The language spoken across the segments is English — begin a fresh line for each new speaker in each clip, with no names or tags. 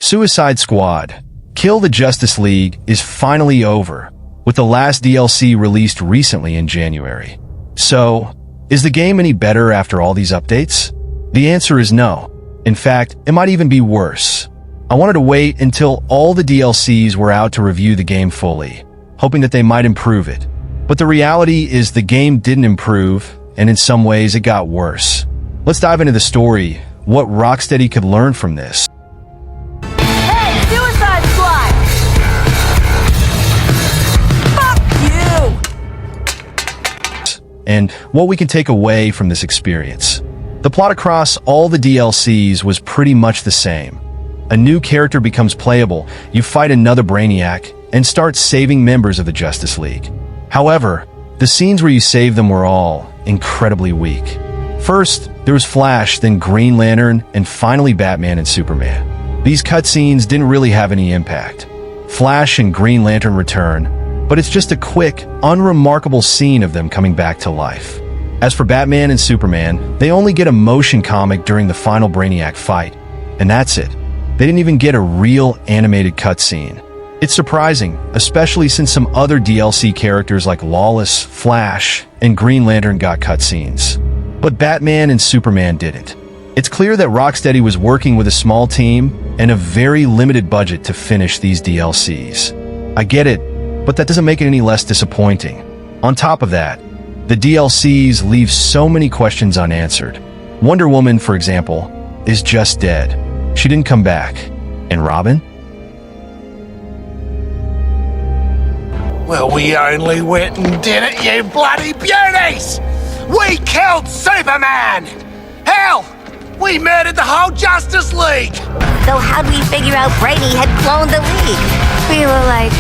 Suicide Squad: Kill the Justice League is finally over, with the last DLC released recently in January. So, is the game any better after all these updates? The answer is no. In fact, it might even be worse. I wanted to wait until all the DLCs were out to review the game fully, hoping that they might improve it. But the reality is the game didn't improve, and in some ways it got worse. Let's dive into the story, what Rocksteady could learn from this.
Hey, Suicide Squad! Fuck you!
And what we can take away from this experience. The plot across all the DLCs was pretty much the same. A new character becomes playable, you fight another Brainiac, and start saving members of the Justice League. However, the scenes where you save them were all incredibly weak. First, there was Flash, then Green Lantern, and finally Batman and Superman. These cutscenes didn't really have any impact. Flash and Green Lantern return, but it's just a quick, unremarkable scene of them coming back to life. As for Batman and Superman, they only get a motion comic during the final Brainiac fight, and that's it. They didn't even get a real animated cutscene. It's surprising, especially since some other DLC characters like Lawless, Flash, and Green Lantern got cutscenes. But Batman and Superman didn't. It's clear that Rocksteady was working with a small team and a very limited budget to finish these DLCs. I get it, but that doesn't make it any less disappointing. On top of that, the DLCs leave so many questions unanswered. Wonder Woman, for example, is just dead. She didn't come back. And Robin?
Well, we only went and did it, you bloody beauties! We killed Superman! Hell, we murdered the whole Justice League!
So how'd we figure out Brady had cloned the League? We were like,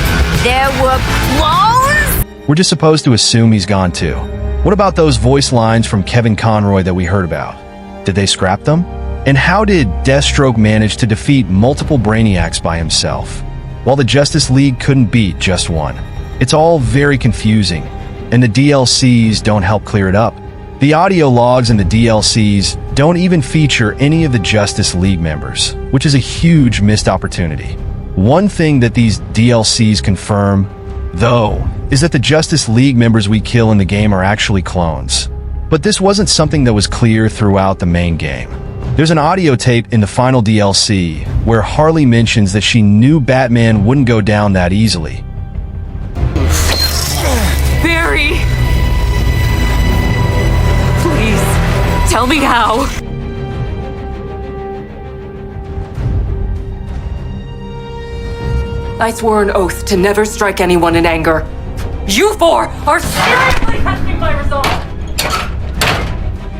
there were clones?
We're just supposed to assume he's gone too. What about those voice lines from Kevin Conroy that we heard about? Did they scrap them? And how did Deathstroke manage to defeat multiple Brainiacs by himself, while the Justice League couldn't beat just one? It's all very confusing, and the DLCs don't help clear it up. The audio logs in the DLCs don't even feature any of the Justice League members, which is a huge missed opportunity. One thing that these DLCs confirm, though, is that the Justice League members we kill in the game are actually clones. But this wasn't something that was clear throughout the main game. There's an audio tape in the final DLC where Harley mentions that she knew Batman wouldn't go down that easily.
Barry! Please, tell me how. I swore an oath to never strike anyone in anger. You four are seriously testing my resolve!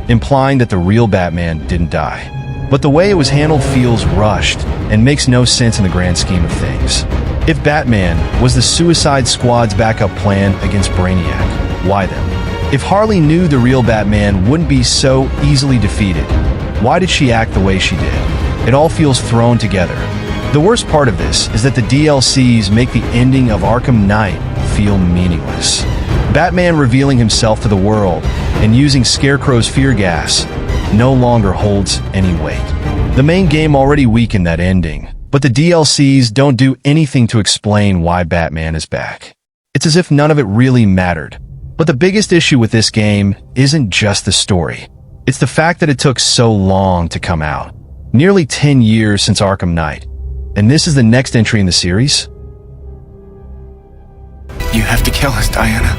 Implying that the real Batman didn't die. But the way it was handled feels rushed and makes no sense in the grand scheme of things. If Batman was the Suicide Squad's backup plan against Brainiac, why then? If Harley knew the real Batman wouldn't be so easily defeated, why did she act the way she did? It all feels thrown together. The worst part of this is that the DLCs make the ending of Arkham Knight feel meaningless. Batman revealing himself to the world and using Scarecrow's fear gas no longer holds any weight. The main game already weakened that ending, but the DLCs don't do anything to explain why Batman is back. It's as if none of it really mattered. But the biggest issue with this game isn't just the story. It's the fact that it took so long to come out. Nearly 10 years since Arkham Knight. And this is the next entry in the series?
You have to kill us, Diana.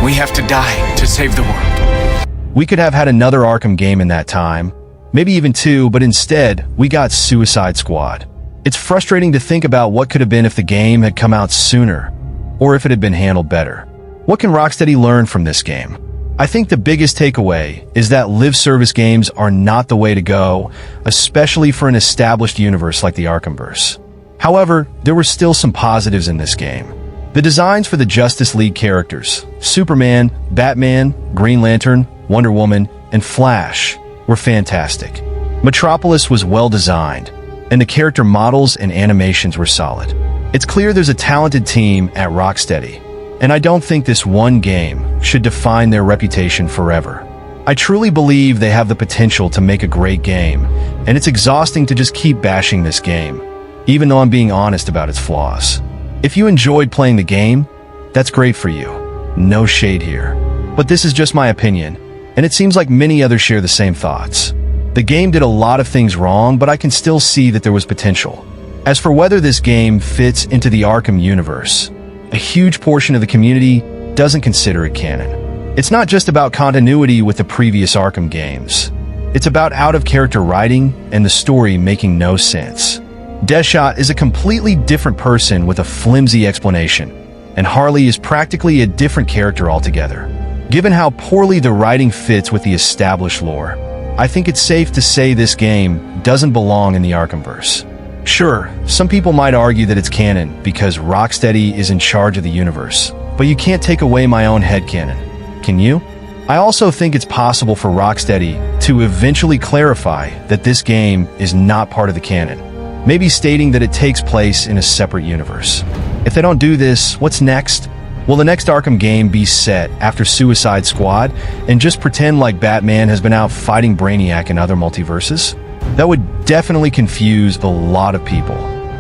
We have to die to save the world.
We could have had another Arkham game in that time, maybe even two, but instead, we got Suicide Squad. It's frustrating to think about what could have been if the game had come out sooner, or if it had been handled better. What can Rocksteady learn from this game? I think the biggest takeaway is that live service games are not the way to go, especially for an established universe like the Arkhamverse. However, there were still some positives in this game. The designs for the Justice League characters, Superman, Batman, Green Lantern, Wonder Woman, and Flash, were fantastic. Metropolis was well designed, and the character models and animations were solid. It's clear there's a talented team at Rocksteady, and I don't think this one game should define their reputation forever. I truly believe they have the potential to make a great game, and it's exhausting to just keep bashing this game, even though I'm being honest about its flaws. If you enjoyed playing the game, that's great for you. No shade here. But this is just my opinion, and it seems like many others share the same thoughts. The game did a lot of things wrong, but I can still see that there was potential. As for whether this game fits into the Arkham universe, a huge portion of the community doesn't consider it canon. It's not just about continuity with the previous Arkham games. It's about out-of-character writing and the story making no sense. Deadshot is a completely different person with a flimsy explanation, and Harley is practically a different character altogether. Given how poorly the writing fits with the established lore, I think it's safe to say this game doesn't belong in the Arkhamverse. Sure, some people might argue that it's canon because Rocksteady is in charge of the universe, but you can't take away my own headcanon. Can you? I also think it's possible for Rocksteady to eventually clarify that this game is not part of the canon, maybe stating that it takes place in a separate universe. If they don't do this, what's next? Will the next Arkham game be set after Suicide Squad and just pretend like Batman has been out fighting Brainiac in other multiverses? That would definitely confuse a lot of people.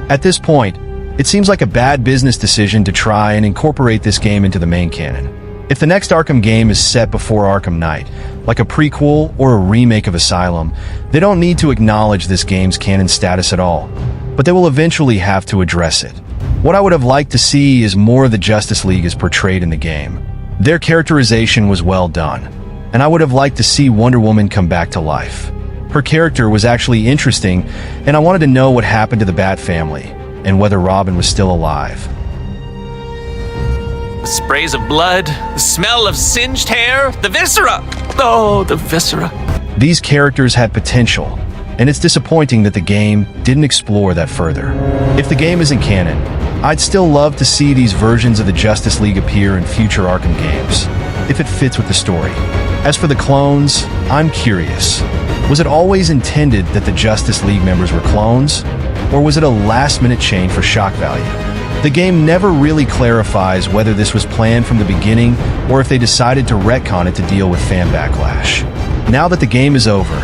At this point, it seems like a bad business decision to try and incorporate this game into the main canon. If the next Arkham game is set before Arkham Knight, like a prequel or a remake of Asylum, they don't need to acknowledge this game's canon status at all, but they will eventually have to address it. What I would have liked to see is more of the Justice League as portrayed in the game. Their characterization was well done, and I would have liked to see Wonder Woman come back to life. Her character was actually interesting, and I wanted to know what happened to the Bat family, and whether Robin was still alive.
The sprays of blood, the smell of singed hair, the viscera! Oh, the viscera.
These characters had potential, and it's disappointing that the game didn't explore that further. If the game isn't canon, I'd still love to see these versions of the Justice League appear in future Arkham games, if it fits with the story. As for the clones, I'm curious. Was it always intended that the Justice League members were clones, or was it a last-minute change for shock value? The game never really clarifies whether this was planned from the beginning or if they decided to retcon it to deal with fan backlash. Now that the game is over,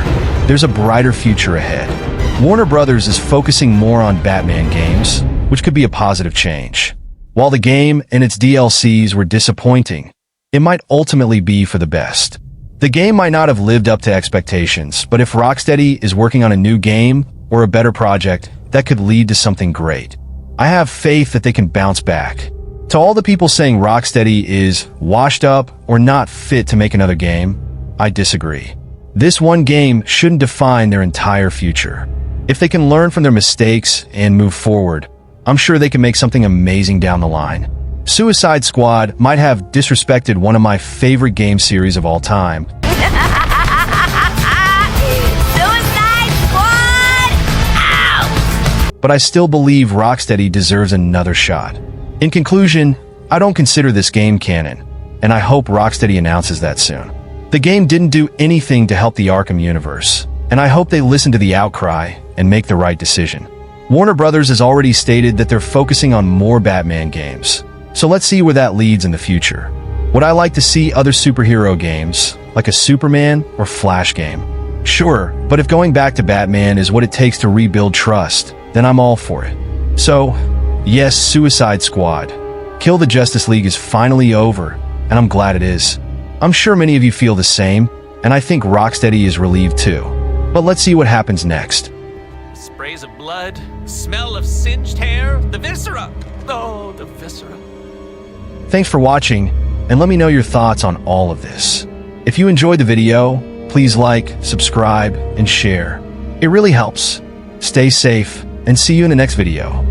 there's a brighter future ahead. Warner Brothers is focusing more on Batman games, which could be a positive change. While the game and its DLCs were disappointing, it might ultimately be for the best. The game might not have lived up to expectations, but if Rocksteady is working on a new game or a better project, that could lead to something great. I have faith that they can bounce back. To all the people saying Rocksteady is washed up or not fit to make another game, I disagree. This one game shouldn't define their entire future. If they can learn from their mistakes and move forward, I'm sure they can make something amazing down the line. Suicide Squad might have disrespected one of my favorite game series of all time. But I still believe Rocksteady deserves another shot. In conclusion, I don't consider this game canon, and I hope Rocksteady announces that soon. The game didn't do anything to help the Arkham universe, and I hope they listen to the outcry and make the right decision. Warner Brothers has already stated that they're focusing on more Batman games, so let's see where that leads in the future. Would I like to see other superhero games, like a Superman or Flash game? Sure, but if going back to Batman is what it takes to rebuild trust, then I'm all for it. So, yes, Suicide Squad. Kill the Justice League is finally over, and I'm glad it is. I'm sure many of you feel the same, and I think Rocksteady is relieved too. But let's see what happens next.
Sprays of blood, smell of singed hair, the viscera! Oh, the viscera.
Thanks for watching, and let me know your thoughts on all of this. If you enjoyed the video, please like, subscribe, and share. It really helps. Stay safe, and see you in the next video.